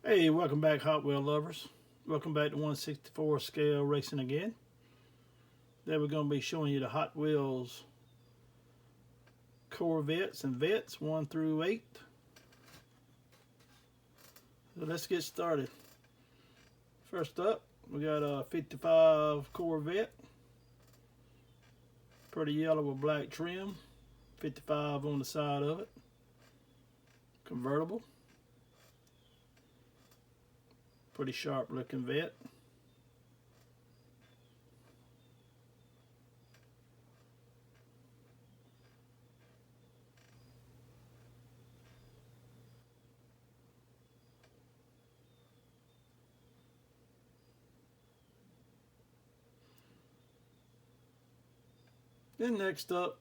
Hey, welcome back, Hot Wheel lovers. Welcome back to 1/64 scale racing again. Today we're going to be showing you the Hot Wheels Corvettes and Vets 1 through 8. So let's get started. First up, we got a 55 Corvette. Pretty yellow with black trim. 55 on the side of it. Convertible. Pretty sharp looking vet. Then next up,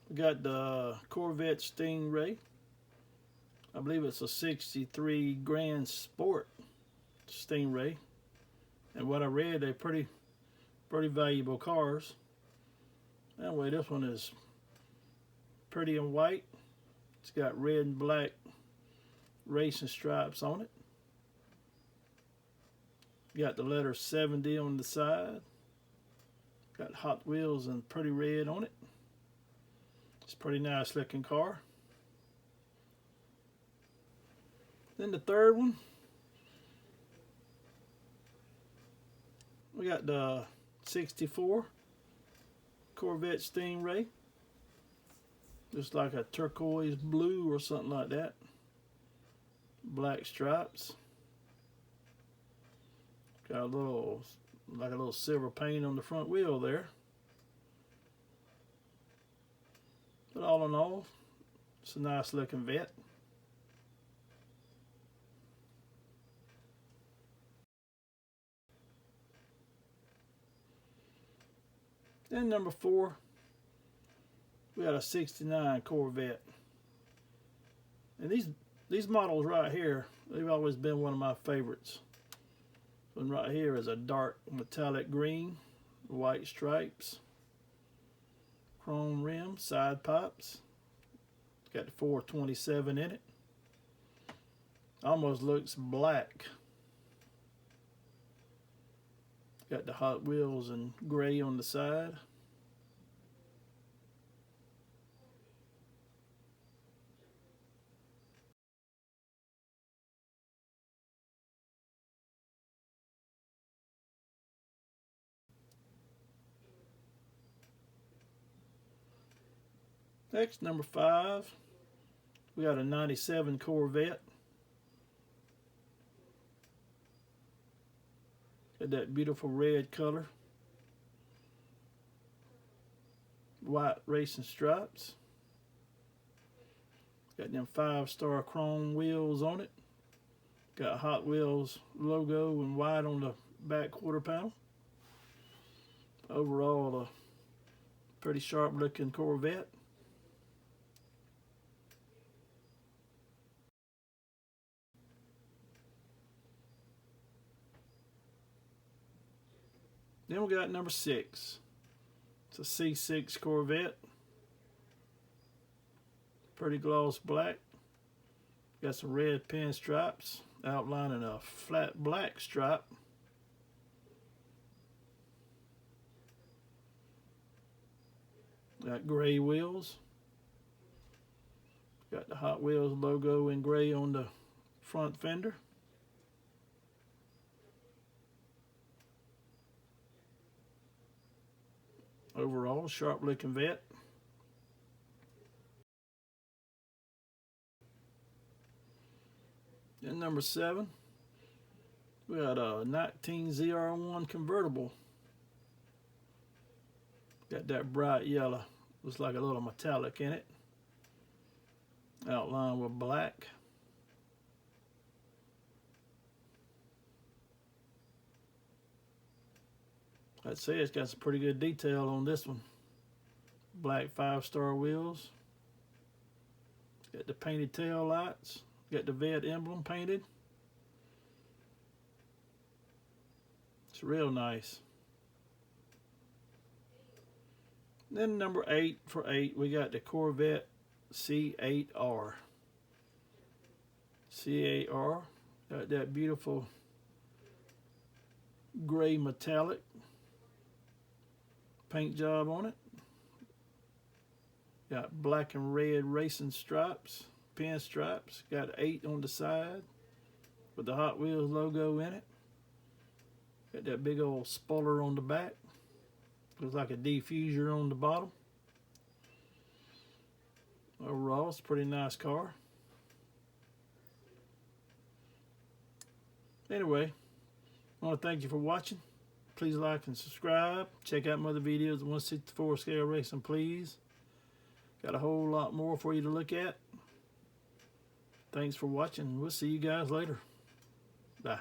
we got the Corvette Stingray. I believe it's a 63 Grand Sport Stingray. And what I read, they're pretty valuable cars. Anyway, this one is pretty and white. It's got red and black racing stripes on it. Got the letter 70 on the side. Got Hot Wheels and pretty red on it. It's a pretty nice looking car. Then the third one, we got the 64 Corvette Stingray. Just like a turquoise blue or something like that. Black stripes. Got a little, like a little silver paint on the front wheel there. But all in all, it's a nice looking vet. Then number 4, we got a 69 Corvette. And these models right here, they've always been one of my favorites. One right here is a dark metallic green, white stripes, chrome rim, side pipes. It's got the 427 in it. Almost looks black. Got the Hot Wheels in gray on the side. Next, number 5, we got a 97 Corvette. Got that beautiful red color. White racing stripes. Got them 5-star chrome wheels on it. Got Hot Wheels logo in white on the back quarter panel. Overall, a pretty sharp looking Corvette. Then we got number 6. It's a C6 Corvette. Pretty gloss black. Got some red pinstripes outlining a flat black stripe. Got gray wheels. Got the Hot Wheels logo in gray on the front fender. Overall, sharp looking vet. Then number 7, we got a 19 ZR1 convertible. Got that bright yellow, looks like a little metallic in it. Outlined with black. I'd say it's got some pretty good detail on this one. Black 5-star wheels. Got the painted tail lights. Got the vet emblem painted. It's real nice. Then number 8 for 8, we got the Corvette C8R. CAR. Got that beautiful gray metallic paint job on it. Got black and red racing stripes, pin stripes. Got 8 on the side with the Hot Wheels logo in it. Got that big old spoiler on the back. Looks like a diffuser on the bottom. Overall, it's a pretty nice car. Anyway, I want to thank you for watching. Please like and subscribe. Check out my other videos, 1/64 scale racing, please. Got a whole lot more for you to look at. Thanks for watching. We'll see you guys later. Bye.